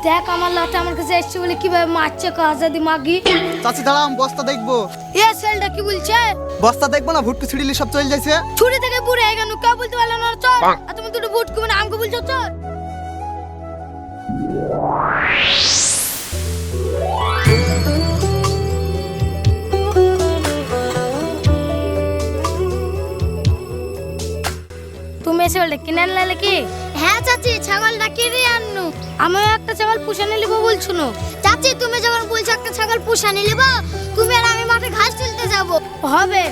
দেখ আমার লাতে আমার কাছে এসছে বলে কিভাবে মারছে কাজাদি মাগি। চাচি দাঁড়া, আমি বস্তা দেখবো। এ ছেলেটা কি বলছে? বস্তা দেখবো না, ভুট্টু ছিড়িলি সব চলে যাইছে। ছুরি থেকে পুরে গেল, কেউ বলতে পারলো না চল। আর তুমি দুটো বুট কুমনে আমাকে বলছো চল। তুমি এসে বলে কিনে আনলে কি? হ্যাঁ চাচি, ছাগলটা কিনে আননু। আমিও একটা ছাগল পুষে নিলিব বলছো না? চাচি তুমি যখন বলছো একটা ছাগল পুষে নিলিব, তুমি আর আমি মাঠে ঘাস তুলতে যাব। হবে।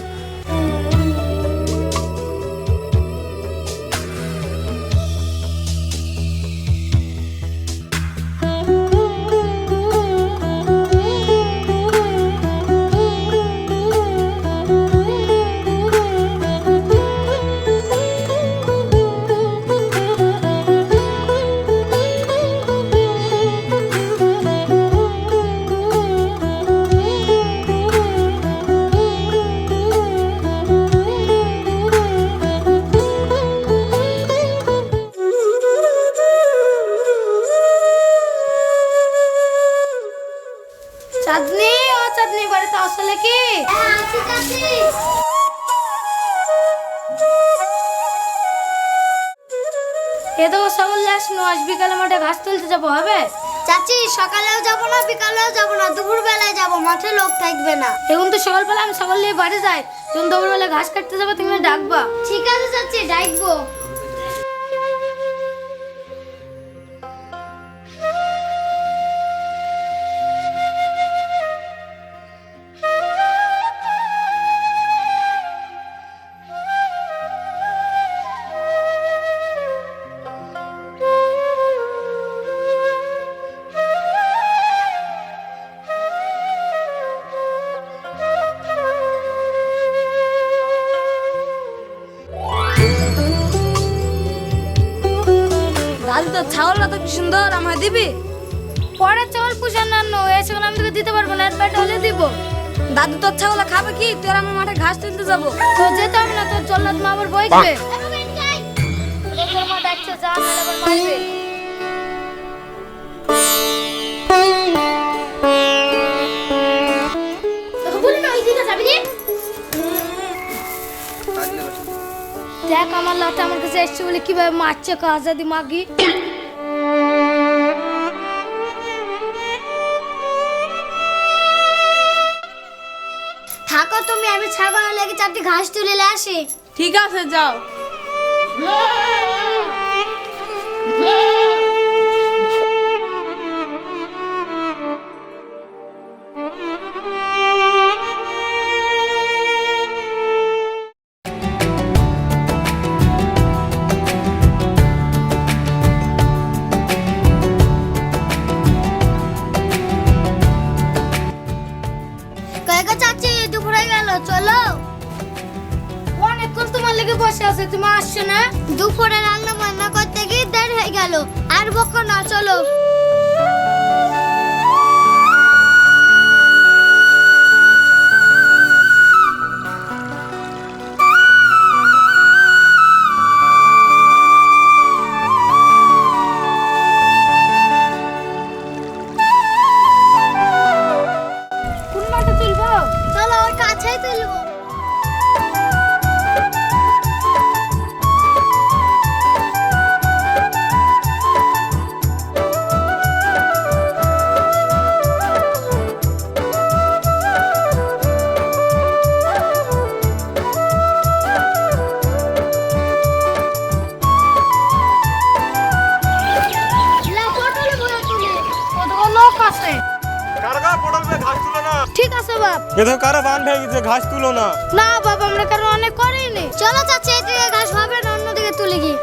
চাঁদনি, ও চাঁদনি বাড়িতে আসলে কি? হ্যাঁ আছি চাচি। এ তো সকাল আসনো, আজ বিকালে মাঠে ঘাস তুলতে যাবো, হবে? চাচি সকালেও যাব না, বিকালেও যাব না, দুপুর বেলায় যাব, মাঠে লোক থাকবে না। এখন তো সকালবেলা আমি সকাল নিয়ে বাড়ি যাই, যখন দুপুর বেলা ঘাস কাটতে যাবো তুমি ডাকবা। ঠিক আছে চাচি, ডাকবো। দাদু তো ছাগলটা তো কি সুন্দর, আমায় দিবি? পরে ছাগল পুষার না, এই ছাগল আমি তোকে দিতে পারবো না, এর পেটে হলে দিব। দাদু তোর ছাগল খাবে কি? তোর আমার মাঠে ঘাস তুলতে যাবো। তো যেতে হবে না, তোর জল্লাদ মা আবার বইবে। তোর মা ডাকছে, যা নাহলে আবার মারবে। তোকে বলি না ওইদিকে যাবি রে। দেখ আমার লাতে আমার কাছে এসছে বলে কিভাবে মারছে কাজাদি মাগি। থাকো তুমি, আমি ছাগলের লেগে চারটি ঘাস তুলে আসি। ঠিক আছে যাও। কয়েক চাচি দুপুরে গেল, চলো। অনেকক্ষণ তোমার লেগে বসে আছে, তুমি আসছো না? দুপুরে রান্না বান্না করতে গিয়ে দেরি হয়ে গেল, আর বকো না, চলো। কোন মাঠে তুলবো? চলো ওর কাছেই তুলবো। ঠিক আছে বাপ। এতো কারা বান ভেঙে গেছে, ঘাস তুলো না। না বাবা, আমরা কারণ অনেক করিনি। চলো চাচি, এদিকে ঘাস হবে না, অন্যদিকে তুলে গিয়ে।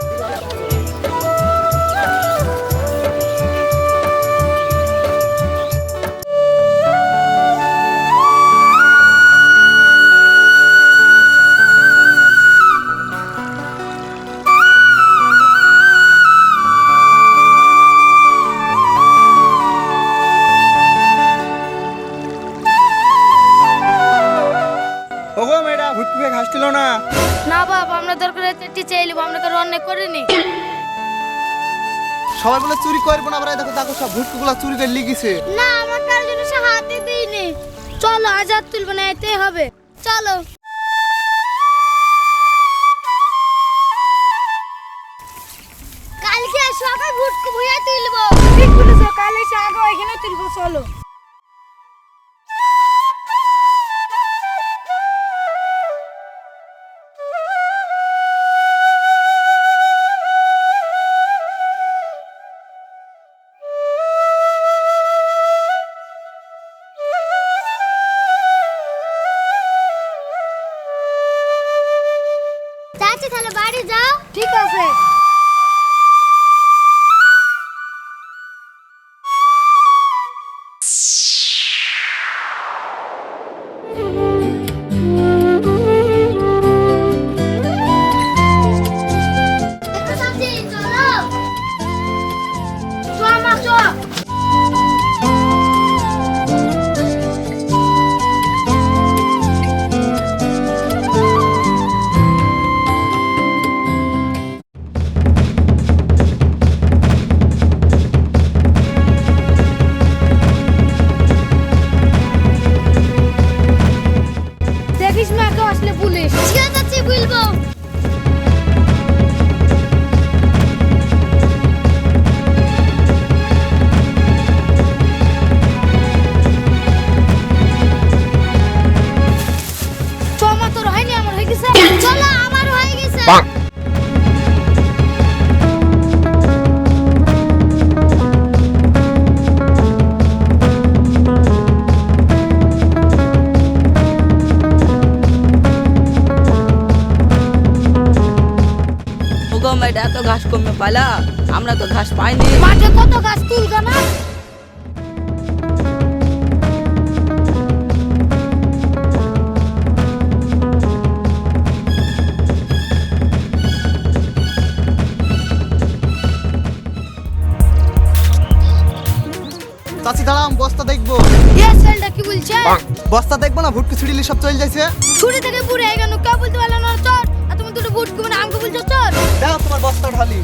ওগো মেয়েটা ভুট্টুকে ঘাস তুলো না। না বাবা, আমরা দরকার চাইলে আমরা কারণ অনেক করিনি। সবাই বলে চুরি করবো না, দেখো দেখো সব ভুটকুগুলো চুরি করে লিখেছে। না আমার কার জন্য সে হাতে দিইনি। চলো আজ আর তুলবে না, এতেই হবে। চলো কালকে সকাল ভুটকু ভুইয়া তুলবো। ঠিক বলেছো, কালে এসে আগে ওইখানে তুলবো। চলো চাচি, তাহলে বাড়ি যাও। ঠিক আছে। চাচি চলো, চল মা চল। দেখিস না কেউ আসলে পুলিশ। ঠিক আছে চাচি, বলবো। চমা তোর হয়নি, আমার হয়ে গেছে। চলো, আমার হয়ে গেছে। ওগো মেয়েটা এত ঘাস কমে পালা, আমরা তো ঘাস পাইনি। মাঠে কত গাছ তুলগা না। চাচি দাঁড়াম, বস্তা দেখবো। এ ছেলেটা কি বলছে? বস্তা দেখবো না, ভুটকু ছিড়িলি সব চলে যাচ্ছে। ছুরি থেকে পুরো এগানো কেউ বলতে পারলো না চোর। আর তুমি দুটো বুট মানে আমাকে বলছো চোর। দেখো তোমার বস্তা ঢালি।